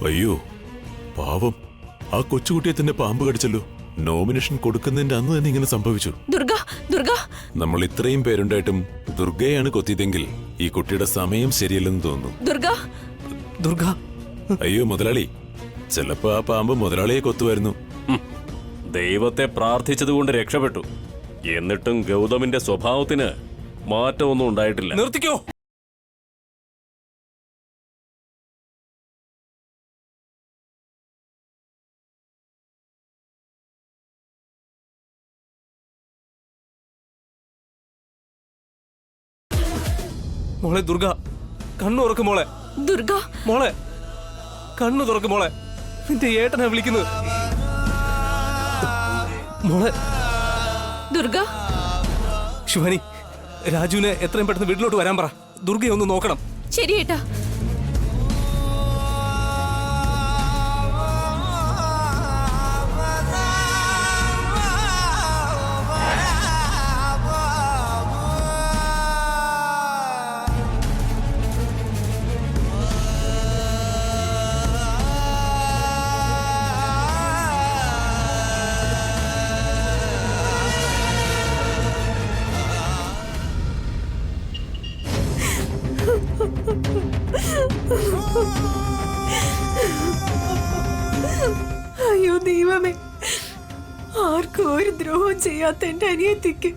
അയ്യോ പാവം, ആ കൊച്ചുകുട്ടിയെ തന്നെ പാമ്പ് കടിച്ചല്ലോ. നോമിനേഷൻ കൊടുക്കുന്നതിന്റെ അന്ന് തന്നെ ഇങ്ങനെ സംഭവിച്ചു. ദുർഗ, ദുർഗ, നമ്മൾ ഇത്രയും പേരുണ്ടായിട്ടും ദുർഗയാണ് കൊത്തിയതെങ്കിൽ ഈ കുട്ടിയുടെ സമയം ശരിയല്ലെന്ന് തോന്നുന്നു. ദുർഗ, ദുർഗ. അയ്യോ മുതലാളി, ചിലപ്പോ ആ പാമ്പ് മുതലാളിയെ കൊത്തുമായിരുന്നു. ദൈവത്തെ പ്രാർത്ഥിച്ചതുകൊണ്ട് രക്ഷപ്പെട്ടു. എന്നിട്ടും ഗൗതമിന്റെ സ്വഭാവത്തിന് മാറ്റമൊന്നും ഉണ്ടായിട്ടില്ല. നിർത്തിക്കോ. മോളെ ദുർഗ, കണ്ണു തുറക്ക് മോളെ. ദുർഗ, മോളെ കണ്ണു തുറക്ക് മോളെ. നിന്റെ ഏട്ടനാ വിളിക്കുന്നത്. മോളെ. ദുർഗ. ശിവാനി, രാജുവിനെ എത്രയും പെട്ടെന്ന് വീട്ടിലോട്ട് വരാൻ പറ. ദുർഗയെ ഒന്ന് നോക്കണം. ശരി ഏട്ടാ. അയ്യോ ദൈവമേ, ആർക്കും ഒരു ദ്രോഹം ചെയ്യാത്ത എന്റെ അനിയത്തിക്ക്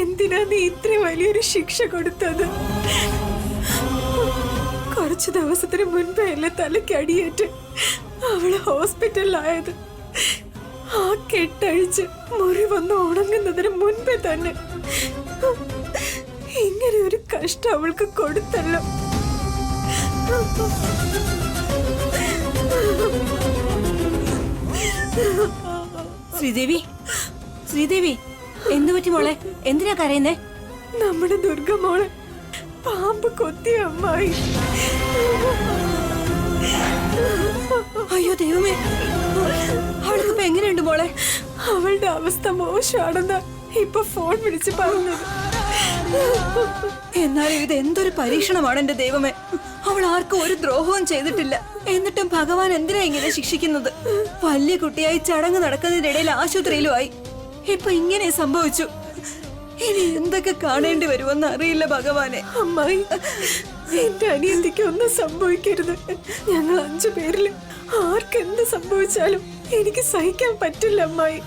എന്തിനാ നീ ഇത്ര വലിയൊരു ശിക്ഷ കൊടുത്തത്? കുറച്ചു ദിവസത്തിന് മുൻപേ അല്ലേ തലയ്ക്ക് അടിയേറ്റ് അവള് ഹോസ്പിറ്റലിലായത്. ആ കെട്ടഴിച്ച് മുറിവൊന്ന് ഉണങ്ങുന്നതിന് മുൻപേ തന്നെ ഇങ്ങനെ ഒരു കഷ്ടം അവൾക്ക് കൊടുത്തല്ലോ. ശ്രീദേവി, ശ്രീദേവി, എന്തു പറ്റി മോളെ? എന്തിനാ കരയുന്നേ? നമ്മുടെ ദുർഗ മോളെ പാമ്പ് കൊത്തി അമ്മായി. അയ്യോ ദൈവമേ, അവൾക്കിപ്പോ എങ്ങനെയുണ്ട് മോളെ? അവളുടെ അവസ്ഥ മോശമാണെന്ന് ഇപ്പൊ ഫോൺ വിളിച്ച് പറഞ്ഞത്. എന്നാലും ഇത് എന്തൊരു പരീക്ഷണമാണ് എന്റെ ദൈവമേ. അവൾ ആർക്കും ഒരു ദ്രോഹവും ചെയ്തിട്ടില്ല. എന്നിട്ടും ഭഗവാൻ എന്തിനാ ഇങ്ങനെ ശിക്ഷിക്കുന്നത്? വലിയ കുട്ടിയായി ചടങ്ങ് നടക്കുന്നതിനിടയിൽ ആശുപത്രിയിലുമായി. ഇപ്പൊ ഇങ്ങനെ സംഭവിച്ചു. ഇനി എന്തൊക്കെ കാണേണ്ടി വരുമെന്ന് അറിയില്ല ഭഗവാനെ. അമ്മായി, എന്റെ അനിയത്തിക്ക് ഒന്നും സംഭവിക്കരുത്. ഞങ്ങൾ 5 പേരില് ആർക്കെന്ത് സംഭവിച്ചാലും എനിക്ക് സഹിക്കാൻ പറ്റില്ല അമ്മായി.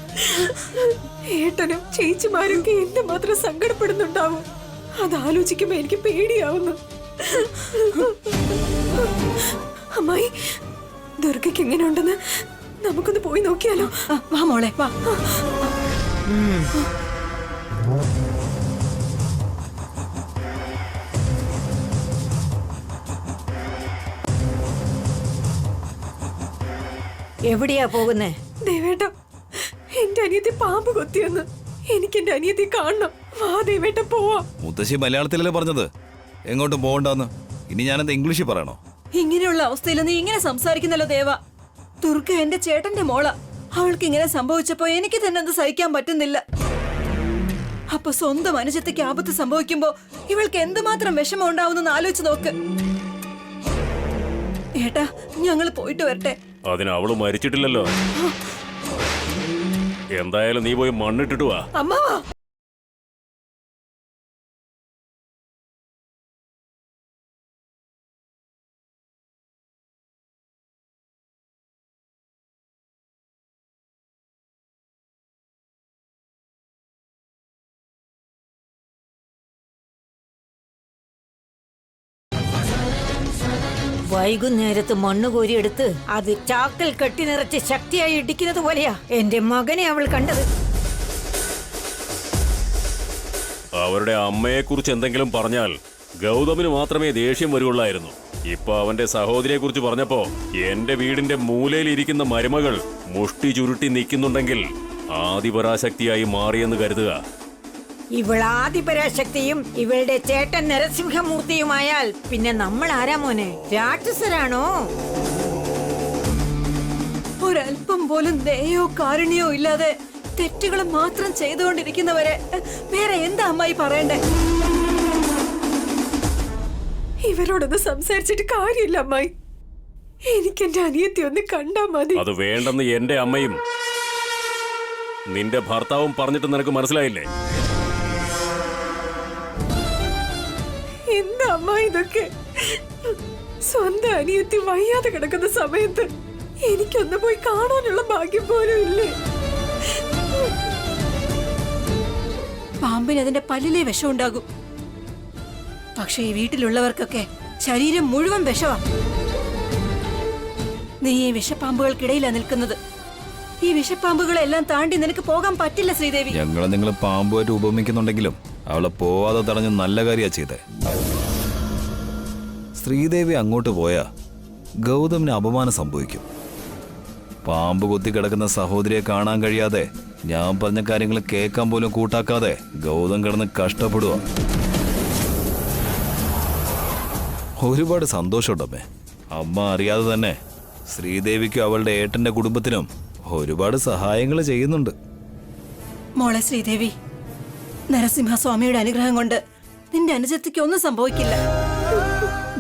ഏട്ടനും ചേച്ചിമാരൊക്കെ എന്നെ മാത്രം സങ്കടപ്പെടുന്നുണ്ടാവും. അതാലോചിക്കുമ്പോ എനിക്ക് പേടിയാവുന്നു. അമ്മായി, ദുർഗയ്ക്ക് എങ്ങനെയുണ്ടെന്ന് നമുക്കൊന്ന് പോയി നോക്കിയാലോ? വാ മോളെ വാ. എവിടെയാ പോകുന്നേ? ദേവേട്ട, എന്റെ അനിയത്തി പാമ്പ് കൊത്തിയെന്ന്. എനിക്ക് എന്റെ അനിയത്തി കാണണം. വാ ദേവേട്ട, പോവാം. മുത്തശ്ശി മലയാളത്തിലല്ലേ പറഞ്ഞത് എങ്ങോട്ടും പോകണ്ടെന്ന്. ഇനി ഞാനെന്താ ഇംഗ്ലീഷിൽ പറയണോ? ഇങ്ങനെയുള്ള അവസ്ഥയിൽ നീ ഇങ്ങനെ സംസാരിക്കുന്നല്ലോ ദേവ. ദുർഗ എന്റെ ചേട്ടന്റെ മോള. അവൾക്ക് ഇങ്ങനെ സംഭവിച്ചപ്പോ എനിക്ക് തന്നെ അത് സഹിക്കാൻ പറ്റുന്നില്ല. അപ്പൊ സ്വന്തം അനുജത്തേക്ക് ആപത്ത് സംഭവിക്കുമ്പോ ഇവൾക്ക് എന്തുമാത്രം വിഷമം ഉണ്ടാവുന്നെന്ന് ആലോചിച്ച് നോക്ക്. ഏട്ടാ, ഞങ്ങൾ പോയിട്ട് വരട്ടെ. അതിന് അവള് മരിച്ചിട്ടില്ലല്ലോ. എന്തായാലും നീ പോയി മണ്ണിട്ടിട്ട് വാ. അമ്മാവാ. വൈകുന്നേരത്ത് മണ്ണ് കോരിയെടുത്ത് അത് ചാക്കൽ കെട്ടി നിറച്ച് ശക്തിയായി ഇടിക്കുന്നത് പോലെയാ എന്റെ മകനെ അവൾ കണ്ടത്. അവരുടെ അമ്മയെക്കുറിച്ച് എന്തെങ്കിലും പറഞ്ഞാൽ ഗൗതമിന് മാത്രമേ ദേഷ്യം വരുള്ളായിരുന്നു. ഇപ്പൊ അവന്റെ സഹോദരിയെ കുറിച്ച് പറഞ്ഞപ്പോ എന്റെ വീടിന്റെ മൂലയിൽ ഇരിക്കുന്ന മരുമകൾ മുഷ്ടി ചുരുട്ടി നിൽക്കുന്നുണ്ടെങ്കിൽ ആദിപരാശക്തിയായി മാറിയെന്ന് കരുതുക. ഇവൾ ആദിപരാശക്തിയും ഇവളുടെ ചേട്ടൻ നരസിംഹമൂർത്തിയുമായാൽ പിന്നെ നമ്മൾ ആരാ മോനെ? രാക്ഷസരാണോ? ഒരല്പം പോലും ദയോ കാരുണ്യോ ഇല്ലാതെ തെറ്റുകൾ മാത്രം ചെയ്തുകൊണ്ടിരിക്കുന്നവരെ വേറെ എന്താ അമ്മായി പറയണ്ടേ? ഇവരോടൊന്ന് സംസാരിച്ചിട്ട് കാര്യമില്ല അമ്മായി. എനിക്ക് എനിക്ക് എന്റെ അനിയത്തി ഒന്ന് കണ്ടാ മതി. അത് വേണ്ടെന്ന് എന്റെ അമ്മയും നിന്റെ ഭർത്താവും പറഞ്ഞിട്ട് നിനക്ക് മനസ്സിലായില്ലേ? എന്താ അമ്മ ഇതൊക്കെ? സ്വന്തം അനിയത്തി വയ്യാതെ കിടക്കുന്ന സമയത്ത് എനിക്കൊന്ന് പോയി കാണാനുള്ള ഭാഗ്യം പോലും ഇല്ലേ? പാമ്പിന് അതിന്റെ പല്ലിലെ വിഷം ഉണ്ടാകും. പക്ഷെ ഈ വീട്ടിലുള്ളവർക്കൊക്കെ ശരീരം മുഴുവൻ വിഷമാ. നീ ഈ വിഷപ്പാമ്പുകൾക്കിടയിലാ നിൽക്കുന്നത്. ഈ വിഷപ്പാമ്പുകളെല്ലാം താണ്ടി നിനക്ക് പോകാൻ പറ്റില്ല ശ്രീദേവി. ഞങ്ങളെ നിങ്ങൾ പാമ്പുമായിട്ട് ഉപമിക്കുന്നുണ്ടെങ്കിലും അവളെ പോവാതെ തടഞ്ഞ് നല്ല കാര്യാ ചെയ്തേ. ശ്രീദേവി അങ്ങോട്ട് പോയാ ഗൗതമിന് അപമാനം സംഭവിക്കും. പാമ്പ് കൊത്തി കിടക്കുന്ന സഹോദരിയെ കാണാൻ കഴിയാതെ ഞാൻ പറഞ്ഞ കാര്യങ്ങൾ കേൾക്കാൻ പോലും കൂട്ടാക്കാതെ ഗൗതം കിടന്ന് കഷ്ടപ്പെടുക. ഒരുപാട് സന്തോഷമുണ്ടമ്മേ. അമ്മ അറിയാതെ തന്നെ ശ്രീദേവിക്കും അവളുടെ ഏട്ടന്റെ കുടുംബത്തിനും ഒരുപാട് സഹായങ്ങൾ ചെയ്യുന്നുണ്ട്. മോളെ ശ്രീദേവി, നരസിംഹസ്വാമിയുടെ അനുഗ്രഹം കൊണ്ട് നിന്റെ അനുജത്തിക്ക് ഒന്നും സംഭവിക്കില്ല.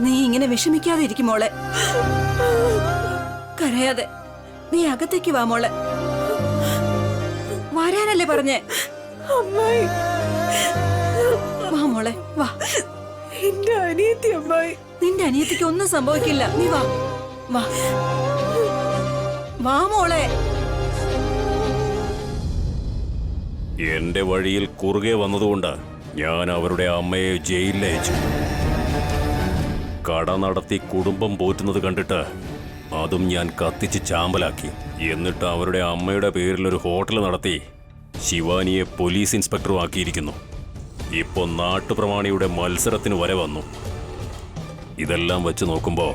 നീ ഇങ്ങനെ വിഷമിക്കാതെ ഇരിക്കും മോളെ. കരയാതെ നീ അകത്തേക്ക് വാ മോളെ. വരാനല്ലേ പറഞ്ഞേ? അമ്മായി, വാ മോളെ വാ. എന്റെ അനിയത്തി അമ്മായി. നിന്റെ അനിയത്തിക്ക് ഒന്നും സംഭവിക്കില്ല. നീ വാ വാ വാ മോളെ. എന്റെ വഴിയിൽ കുറുകെ വന്നതുകൊണ്ട് ഞാൻ അവരുടെ അമ്മയെ ജയിലിലയച്ചു. കട നടത്തി കുടുംബം പോറ്റുന്നത് കണ്ടിട്ട് അതും ഞാൻ കത്തിച്ച് ചാമ്പലാക്കി. എന്നിട്ട് അവരുടെ അമ്മയുടെ പേരിൽ ഒരു ഹോട്ടൽ നടത്തി ശിവാനിയെ പോലീസ് ഇൻസ്പെക്ടറും ആക്കിയിരിക്കുന്നു. ഇപ്പോൾ നാട്ടുപ്രമാണിയുടെ മത്സരത്തിന് വരെ വന്നു. ഇതെല്ലാം വെച്ച് നോക്കുമ്പോൾ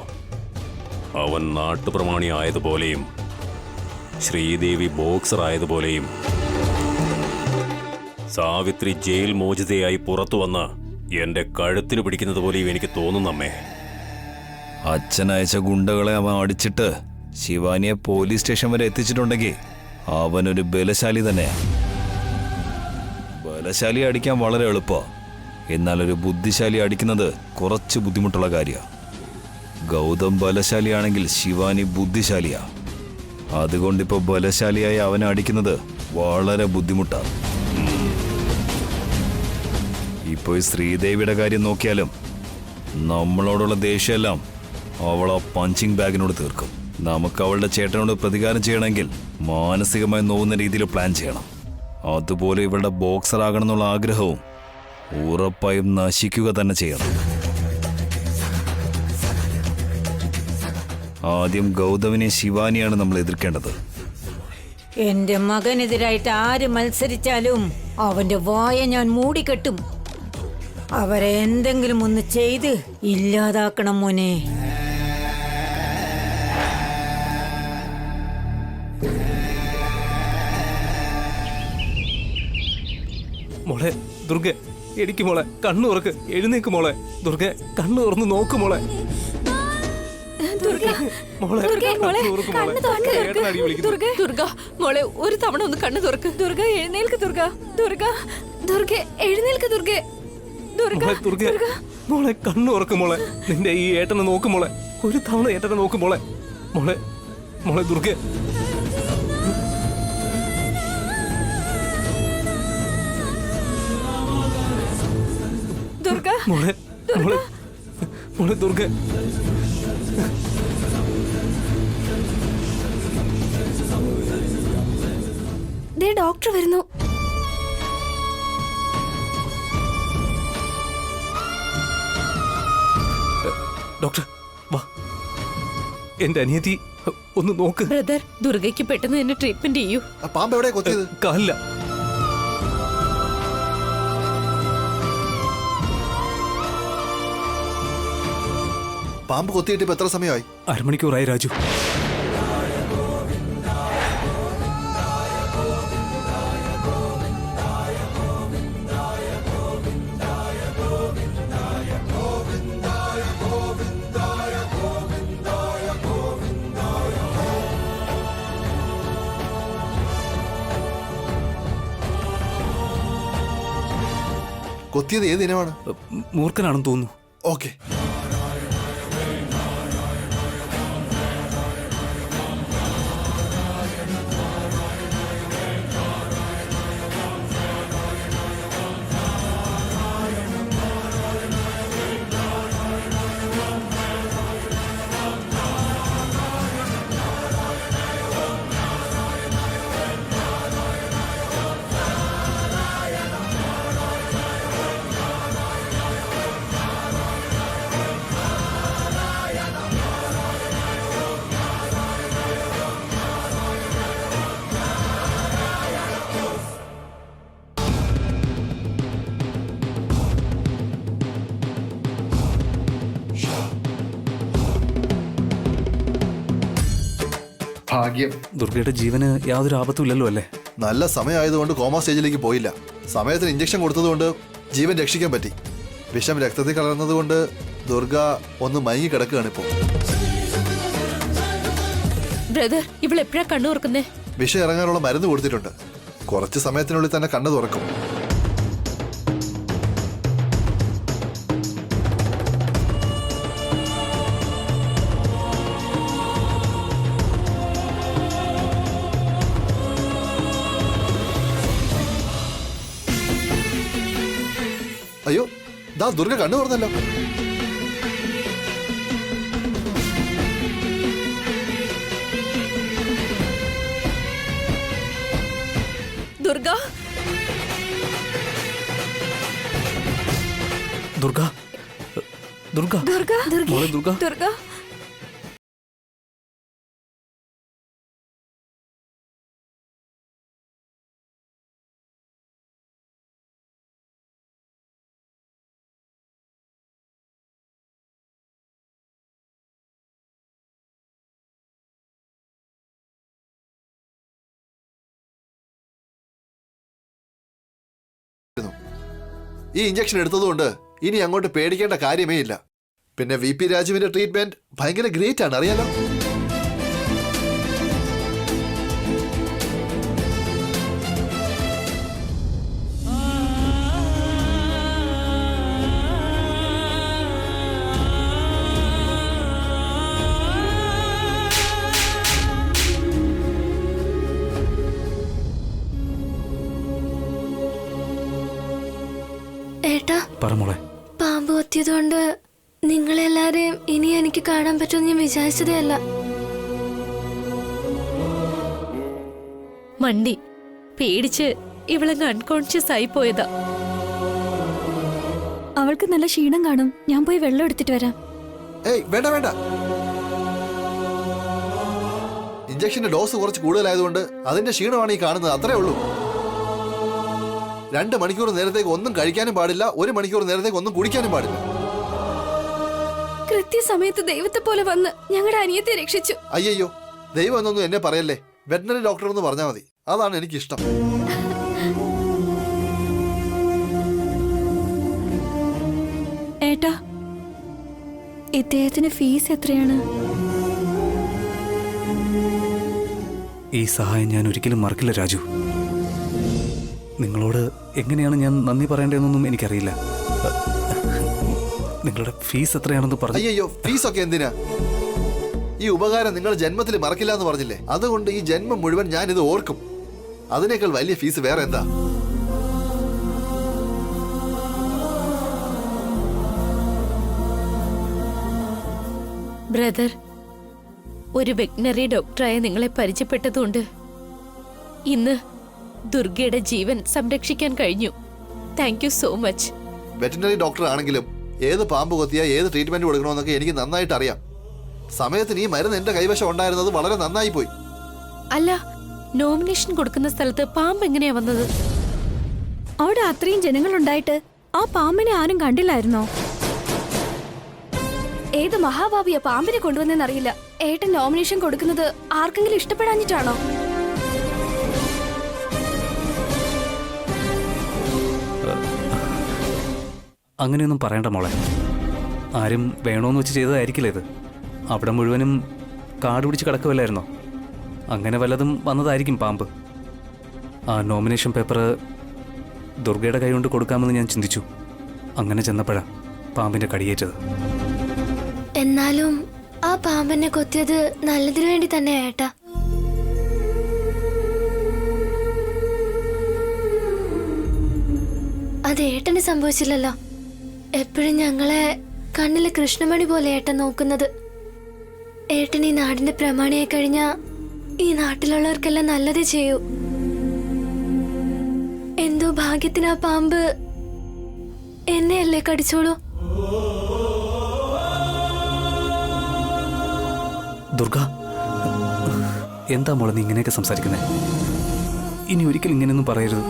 അവൻ നാട്ടുപ്രമാണി ആയതുപോലെയും ശ്രീദേവി ബോക്സർ ആയതുപോലെയും സാവിത്രി ജയിൽ മോചിതയായി പുറത്തു വന്ന് എന്റെ കഴുത്തിന് പിടിക്കുന്നത് പോലെയും എനിക്ക് തോന്നുന്നമ്മേ. അച്ഛനയച്ച ഗുണ്ടകളെ അവൻ അടിച്ചിട്ട് ശിവാനിയെ പോലീസ് സ്റ്റേഷൻ വരെ എത്തിച്ചിട്ടുണ്ടെങ്കിൽ അവനൊരു ബലശാലി തന്നെയാ. ബലശാലി അടിക്കാൻ വളരെ എളുപ്പമാണ്. എന്നാൽ ഒരു ബുദ്ധിശാലി അടിക്കുന്നത് കുറച്ച് ബുദ്ധിമുട്ടുള്ള കാര്യമാണ്. ഗൗതം ബലശാലിയാണെങ്കിൽ ശിവാനി ബുദ്ധിശാലിയാ. അതുകൊണ്ടിപ്പോൾ ബലശാലിയായി അവനെ അടിക്കുന്നത് വളരെ ബുദ്ധിമുട്ടാണ്. ഇപ്പോൾ ഈ ശ്രീദേവിയുടെ കാര്യം നോക്കിയാലും നമ്മളോടുള്ള ദേഷ്യമെല്ലാം അവൾ ആ പഞ്ചിങ് ബാഗിനോട് തീർക്കും. നമുക്ക് അവളുടെ ചേട്ടനോട് പ്രതികാരം ചെയ്യണമെങ്കിൽ മാനസികമായി നോവുന്ന രീതിയിൽ പ്ലാൻ ചെയ്യണം. അതുപോലെ ഇവളുടെ ബോക്സർ ആകണം എന്നുള്ള ആഗ്രഹവും ഉറപ്പായും നശിക്കുക തന്നെ ചെയ്യണം. ആദ്യം ഗൗതമിനെ ശിവാനിയാണ് നമ്മൾ എതിർക്കേണ്ടത്. എന്റെ മകനെതിരായിട്ട് ആര് മത്സരിച്ചാലും അവന്റെ വായ ഞാൻ മൂടിക്കെട്ടും. അവരെ എന്തെങ്കിലും ഒന്ന് ചെയ്ത് ഇല്ലാതാക്കണം മോനെ. മോളെ ദുർഗെ, എടിക്ക് മോളെ, കണ്ണു തുറക്ക്, എഴുന്നേക്ക് മോളെ. ദുർഗെ, കണ്ണു തുറന്ന് നോക്ക് മോളെ. മോളെ, കണ്ണ് തുറക്ക് മോളെ. ഏട്ടനടി വിളിക്കുന്നു. ദുർഗ മോളെ, ഒരു തവണ ഒന്ന് കണ്ണു തുറക്ക്. ദുർഗ എഴുന്നേൽക്ക്. ദുർഗ ദുർഗ ദുർഗ എഴുന്നേൽക്ക്. ദുർഗ ദുർഗ മോളെ, ദുർഗെ, മോളെ കണ്ണു തുറക്ക് മോളെ. നിന്റെ ഈ ഏട്ടനെ നോക്ക് മോളെ. ഒരു തവണ ഏട്ടനെ നോക്ക് മോളെ. മോളെ, മോളെ ദുർഗെ. ദുർഗ മോളെ, മോളെ, മോളെ ദുർഗെ. ദേ ഡോക്ടർ വരുന്നു. ഡോക്ടർ വാ. എന്റെ അനിയത്തി ഒന്ന് നോക്ക്. ബ്രദർ, ദുർഗയ്ക്ക് പെട്ടെന്ന് തന്നെ ട്രീറ്റ്മെന്റ് ചെയ്യൂ. പാമ്പ് എവിടെ കൊത്തിയത്? കാലില്ല. പാമ്പ് കൊത്തിയിട്ട് ഇപ്പൊ എത്ര സമയമായി? അരമണിക്കൂറായി രാജു. കൊത്തിയത് ഏത് ഇനമാണ്? മൂർഖനാണെന്ന് തോന്നുന്നു. ഓക്കെ. ഭാഗ്യം. ദുർഗയുടെ ജീവന് യാതൊരു ആപത്തും ഇല്ലല്ലോ അല്ലേ? നല്ല സമയമായതുകൊണ്ട് കോമ സ്റ്റേജിലേക്ക് പോയില്ല. സമയത്തിന് ഇഞ്ചക്ഷൻ കൊടുത്തതുകൊണ്ട് ജീവൻ രക്ഷിക്കാൻ പറ്റി. വിഷം രക്തത്തിൽ കലർന്നതുകൊണ്ട് ദുർഗ ഒന്ന് മയങ്ങി കിടക്കുകയാണ് ഇപ്പോൾ. ബ്രദർ, ഇവൾ എപ്പോഴാ കണ്ണു തുറക്കുന്നേ? വിഷം ഇറങ്ങാനുള്ള മരുന്ന് കൊടുത്തിട്ടുണ്ട്. കുറച്ച് സമയത്തിനുള്ളിൽ തന്നെ കണ്ണ് തുറക്കും. അയ്യോ, ദാ ദുർഗ കണ്ണു തുറന്നല്ലോ. ദുർഗ, ദുർഗ ദുർഗ ദുർഗ, മോളെ ദുർഗ. ദുർഗ. ഈ ഇഞ്ചക്ഷൻ എടുത്തതുകൊണ്ട് ഇനി അങ്ങോട്ട് പേടിക്കേണ്ട കാര്യമേ ഇല്ല. പിന്നെ VP രാജുവിന്റെ ട്രീറ്റ്മെന്റ് ഭയങ്കര ഗ്രേറ്റ് ആണ്, അറിയാലോ. ഏട്ടാ, പറ മോളെ. പാമ്പ് കൊത്തിയതുകൊണ്ട് നിങ്ങളെല്ലാരെയും ഇനി എനിക്ക് കാണാൻ പറ്റുമെന്ന് ഞാൻ വിചാരിച്ചതേ അല്ല. മണ്ടി പേടിച്ച് ഇവളങ്ങ് അൺകോൺഷ്യസ് ആയി പോയതാ. അവൾക്ക് നല്ല ക്ഷീണം കാണും. ഞാൻ പോയി വെള്ളം എടുത്തിട്ട് വരാം. ഏയ് വേണ്ട വേണ്ട, ഇഞ്ചക്ഷന്റെ ഡോസ് കുറച്ച് കൂടുതലായതുകൊണ്ട് അതിന്റെ ക്ഷീണമാണ് ഈ കാണുന്നത്, അത്രേ ഉള്ളൂ. 2 മണിക്കൂർ നേരത്തേക്ക് ഒന്നും കഴിക്കാനും പാടില്ല, 1 മണിക്കൂർ നേരത്തേക്ക് ഒന്നും കുടിക്കാനും പാടില്ല. കൃത്യസമയത്ത് ദൈവത്തെ പോലെ വന്ന് ഞങ്ങളുടെ അനിയത്തെ രക്ഷിച്ചു. അയ്യോ, ദൈവം എന്നൊന്നും എന്നെ പറയല്ലേ, വെറ്റനറി ഡോക്ടർ എന്ന് പറഞ്ഞാൽ മതി, അതാണ് എനിക്കിഷ്ടം. ഏട്ടാ, ഇദ്ദേഹത്തിന് ഫീസ് എത്രയാണ്? ഈ സഹായം ഞാൻ ഒരിക്കലും മറക്കില്ല രാജു. നിങ്ങളോട് എങ്ങനെയാണ് ഞാൻ നന്ദി പറയേണ്ടതെന്നൊന്നും എനിക്കറിയില്ല. നിങ്ങളുടെ ഫീസ് എത്രയാണെന്ന് പറഞ്ഞു. അയ്യോ, ഫീസൊക്കെ എന്തിനാ? ഈ ഉപകാരം നിങ്ങൾ ജന്മത്തിൽ മറക്കില്ല എന്ന് പറഞ്ഞില്ലേ, അതുകൊണ്ട് ഈ ജന്മം മുഴുവൻ ഞാൻ ഇത് ഓർക്കും. അതിനേക്കാൾ വലിയ ഫീസ് വേറെ എന്താ? ബ്രദർ, ഒരു വെറ്റിനറി ഡോക്ടറായ നിങ്ങളെ പരിചയപ്പെട്ടതുകൊണ്ട് ഇന്ന് ദുർഗയുടെ ജീവൻ സംരക്ഷിക്കാൻ കഴിഞ്ഞു. Thank you so much. Veterinary doctor ആണെങ്കിലും ഏത് പാമ്പ് കൊത്തിയാ ഏത് ട്രീറ്റ്മെന്റ് കൊടുക്കണമെന്നൊക്കെ എനിക്ക് നന്നായിട്ട് അറിയാം. സമയത്തിന് ഈ മരുന്ന് എന്റെ കൈവശം ഉണ്ടായിരുന്നത് വളരെ നന്നായി പോയി. അല്ല, നോമിനേഷൻ കൊടുക്കുന്ന സ്ഥലത്ത് പാമ്പ് എങ്ങനെയാ വന്നത്? അവിടെ അത്രയും ജനങ്ങളുണ്ടായിട്ട് ആ പാമ്പിനെ ആരും കണ്ടില്ലായിരുന്നോ? ഏത് മഹാഭാവിയ പാമ്പിനെ കൊണ്ടുവന്നെന്നറിയില്ല. ഏട്ടൻ നോമിനേഷൻ കൊടുക്കുന്നത് ആർക്കെങ്കിലും ഇഷ്ടപ്പെടാഞ്ഞിട്ടാണോ? അങ്ങനെയൊന്നും പറയണ്ട മോളെ. ആരും വേണോന്ന് വെച്ച് ചെയ്തതായിരിക്കില്ല ഇത്. അവിടെ മുഴുവനും കാട് പിടിച്ച് കിടക്കുമല്ലായിരുന്നോ? അങ്ങനെ വല്ലതും വന്നതായിരിക്കും പാമ്പ്. ആ നോമിനേഷൻ പേപ്പർ ദുർഗയുടെ കൈ കൊണ്ട് കൊടുക്കാമെന്ന് ഞാൻ ചിന്തിച്ചു. അങ്ങനെ ചെന്നപ്പോഴാ പാമ്പിന്റെ കടിയേറ്റത്. എന്നാലും ആ പാമ്പിനെ കൊത്തിയത് നല്ലതിനു വേണ്ടി തന്നെയാ ഏട്ടാ. അത് ഏട്ടന് സംഭവിച്ചില്ലല്ലോ. എപ്പോഴും ഞങ്ങളെ കണ്ണിലെ കൃഷ്ണമണി പോലെ ഏട്ടൻ നോക്കുന്നത്. ഏട്ടൻ ഈ നാടിന്റെ പ്രമാണിയായി കഴിഞ്ഞാ ഈ നാട്ടിലുള്ളവർക്കെല്ലാം നല്ലതേ ചെയ്യൂ. എന്തോ ഭാഗ്യത്തിന് ആ പാമ്പ് എന്നെയല്ലേ കടിച്ചോളൂ. ദുർഗ, എന്താ മോളെ നീ ഇങ്ങനെയൊക്കെ സംസാരിക്കുന്നത്? ഇനി ഒരിക്കലും ഇങ്ങനെയൊന്നും പറയരുത്.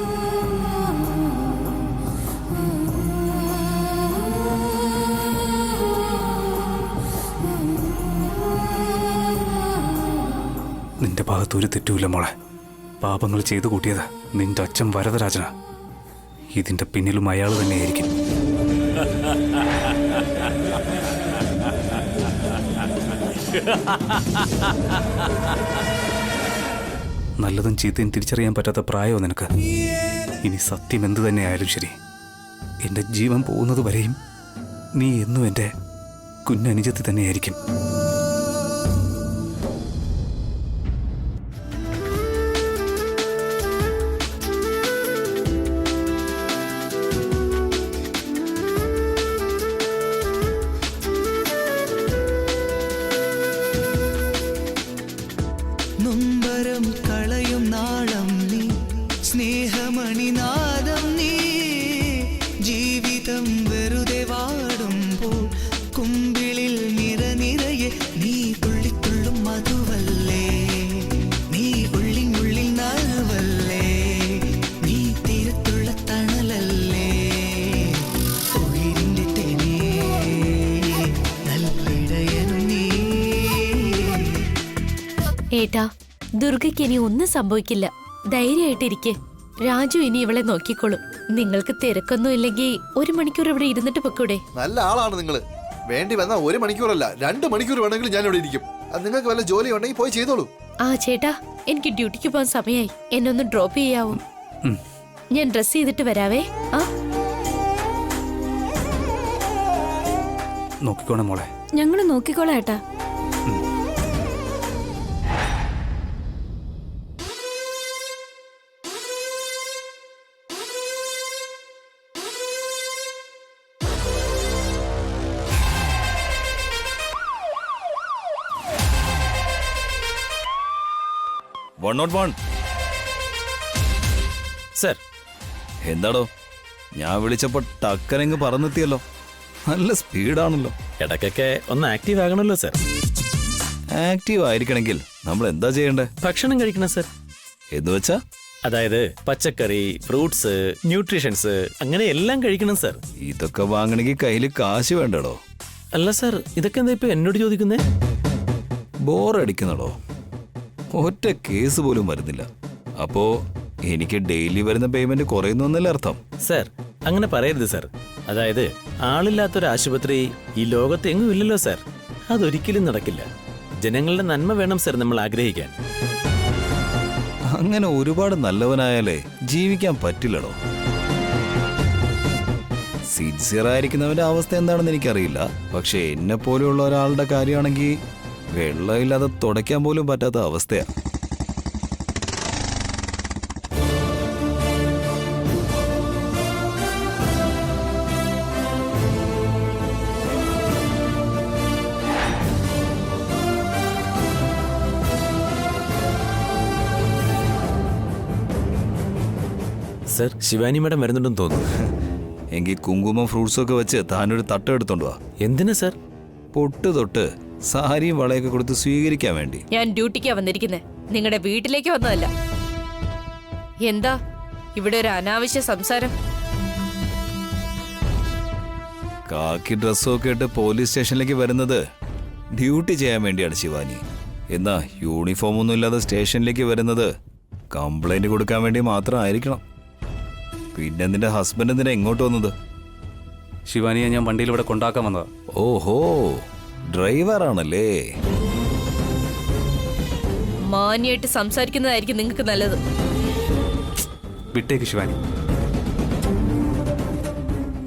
നിന്റെ ഭാഗത്ത് ഒരു തെറ്റുമില്ല മോളെ. പാപങ്ങൾ ചെയ്തു കൂട്ടിയത് നിന്റെ അച്ഛൻ വരദരാജന. ഇതിന്റെ പിന്നിലും അയാൾ തന്നെയായിരിക്കും. നല്ലതും ചീത്തയും തിരിച്ചറിയാൻ പറ്റാത്ത പ്രായമോ നിനക്ക്? ഇനി സത്യം എന്തു തന്നെയായാലും ശരി, എൻ്റെ ജീവൻ പോകുന്നത് വരെയും നീ എന്നും എൻ്റെ കുഞ്ഞനുജത്തി തന്നെയായിരിക്കും. നൊമ്പരം കളയും നാളം നീ, സ്നേഹമണിനാദം നീ, ജീവിതം വെറുതെ വാടുമ്പോൾ കുമ്പിളിൽ നിറയെ നീ തുള്ളിത്തുള്ളും മധുവല്ലേ, നീ ഉള്ളിനുള്ളിൽ നാവല്ലേ, നീ തീരത്തുള്ള തണലല്ലേ, ഉയിരിന്റെ തേനേ നല്ലിടയൻ നീ. ഏട്ടാ, ദുർഗയ്ക്ക് ഇനി ഒന്നും സംഭവിക്കില്ല. ധൈര്യമായിട്ടിരിക്കെ. രാജു ഇനി ഇവളെ നോക്കിക്കോളും. നിങ്ങൾക്ക് തിരക്കൊന്നും ഇല്ലെങ്കിൽ 1 മണിക്കൂർ ഇവിടെ ഇരുന്നിട്ട് പൊക്കൂടെ? നല്ല ആളാണ് നിങ്ങള്. വേണ്ടി വന്ന 1 മണിക്കൂറല്ല 2 മണിക്കൂർ വേണമെങ്കിലും ഞാൻ ഇവിടെ ഇരിക്കും. അത് നിങ്ങൾക്ക് വല്ല ജോലി ഉണ്ടെങ്കിൽ പോയി ചെയ്തോളൂ. ആ ചേട്ടാ, എനിക്ക് ഡ്യൂട്ടിക്ക് പോകാൻ സമയമായി. എന്നെ ഒന്ന് ഡ്രോപ്പ് ചെയ്യാവോ? ഞാൻ ഡ്രസ് ചെയ്തിട്ട് വരാവേ. ആ നോക്കിക്കോണം മോളെ. ഞങ്ങൾ നോക്കിക്കോളാം ഏട്ടാ. സർ, എന്താടോ ഞാൻ വിളിച്ചപ്പോ ടക്കനങ്ങ് പറന്നെത്തിയല്ലോ. നല്ല സ്പീഡാണല്ലോ. ഇടയ്ക്കൊക്കെ ഒന്ന് ആക്റ്റീവ് ആകണമല്ലോ സർ. ആക്റ്റീവ് ആയിരിക്കണമെങ്കിൽ നമ്മൾ എന്താ ചെയ്യണ്ടേ? ഭക്ഷണം കഴിക്കണം സർ. എന്ന് വെച്ചാ? അതായത് പച്ചക്കറി, ഫ്രൂട്ട്സ്, ന്യൂട്രീഷൻസ്, അങ്ങനെ എല്ലാം കഴിക്കണം സർ. ഇതൊക്കെ വാങ്ങണമെങ്കിൽ കയ്യിൽ കാശ് വേണ്ടടോ. അല്ല സർ, ഇതൊക്കെ എന്താ ഇപ്പൊ എന്നോട് ചോദിക്കുന്നേ? ബോറടിക്കുന്നടോ. ഒറ്റ കേസ് പോലും വരുന്നില്ല. അപ്പോ എനിക്ക് ഡെയിലി വരുന്ന പേയ്മെന്റ് കുറയുന്നു എന്നല്ലേ അർത്ഥം? സർ, അങ്ങനെ പറയരുത് സർ. അതായത് ആളില്ലാത്തൊരു ആശുപത്രി ഈ ലോകത്ത് എങ്ങും ഇല്ലല്ലോ സർ. അതൊരിക്കലും നടക്കില്ല. ജനങ്ങളുടെ നന്മ വേണം സർ നമ്മൾ ആഗ്രഹിക്കാൻ. അങ്ങനെ ഒരുപാട് നല്ലവനായാലേ ജീവിക്കാൻ പറ്റില്ലടോ. സിൻസിയർ ആയിരിക്കുന്നവന്റെ അവസ്ഥ എന്താണെന്ന് എനിക്കറിയില്ല. പക്ഷെ എന്നെ പോലെയുള്ള ഒരാളുടെ കാര്യമാണെങ്കിൽ വെള്ളമില്ലാതെ തുടയ്ക്കാൻ പോലും പറ്റാത്ത അവസ്ഥയാ. സർ, ശിവാനി മേഡം വരുന്നുണ്ടെന്ന് തോന്നുന്നു. എങ്കിൽ കുങ്കുമം ഫ്രൂട്ട്സും ഒക്കെ വെച്ച് താനൊരു തട്ട എടുത്തോണ്ട് വാ. എന്തിനാ സർ? പൊട്ട് തൊട്ട് സാരിയും വളയൊക്കെ കൊടുത്ത് സ്വീകരിക്കാൻ വേണ്ടി. ഞാൻ ഡ്യൂട്ടിക്കാ വന്നിരിക്കുന്നേ, നിങ്ങളുടെ വീട്ടിലേക്ക് വന്നതല്ല. എന്താ ഇവിടെ ഒരു അനാവശ്യ സംസാരം? കാക്കി ഡ്രസ്സും ഒക്കെ ഇട്ട് പോലീസ് സ്റ്റേഷനിലേക്ക് വരുന്നത് ഡ്യൂട്ടി ചെയ്യാൻ വേണ്ടിയാണ് ശിവാനി. എന്നാ യൂണിഫോം ഒന്നും ഇല്ലാതെ സ്റ്റേഷനിലേക്ക് വരുന്നത് കംപ്ലൈന്റ് കൊടുക്കാൻ വേണ്ടി മാത്രമായിരിക്കണം. പിന്നെ നിന്റെ ഹസ്ബൻഡ് എന്തിനാ ഇങ്ങോട്ട് വന്നത്? ശിവാനിയെ ഞാൻ വണ്ടിയിൽ ഇവിടെ കൊണ്ടാക്കാൻ വന്നതാ. ഓഹോ, ഡ്രൈവറാണല്ലേ. മാന്യായിട്ട് സംസാരിക്കുന്നതായിരിക്കും നിങ്ങൾക്ക് നല്ലത്. വിട്ടേക്ക് ശിവാനി.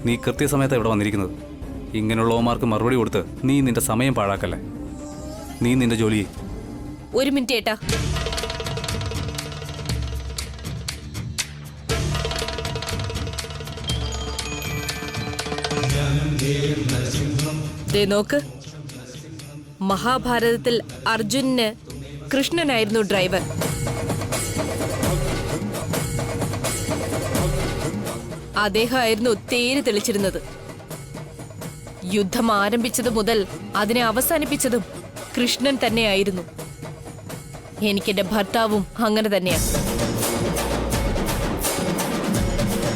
നീ കൃത്യസമയത്താണ് ഇവിടെ വന്നിരിക്കുന്നത്. ഇങ്ങനെയുള്ളവന്മാർക്ക് മറുപടി കൊടുത്ത് നീ നിന്റെ സമയം പാഴാക്കല്ലേ. നീ നിന്റെ ജോലി. 1 മിനിറ്റ് ഏട്ടാ. ദേ നോക്ക്, മഹാഭാരതത്തിൽ അർജുനന് കൃഷ്ണനായിരുന്നു ഡ്രൈവർ. അദ്ദേഹമായിരുന്നു തേര് തെളിച്ചിരുന്നത്. യുദ്ധം ആരംഭിച്ചത് മുതൽ അതിനെ അവസാനിപ്പിച്ചതും കൃഷ്ണൻ തന്നെയായിരുന്നു. എനിക്കെന്റെ ഭർത്താവും അങ്ങനെ തന്നെയാണ്.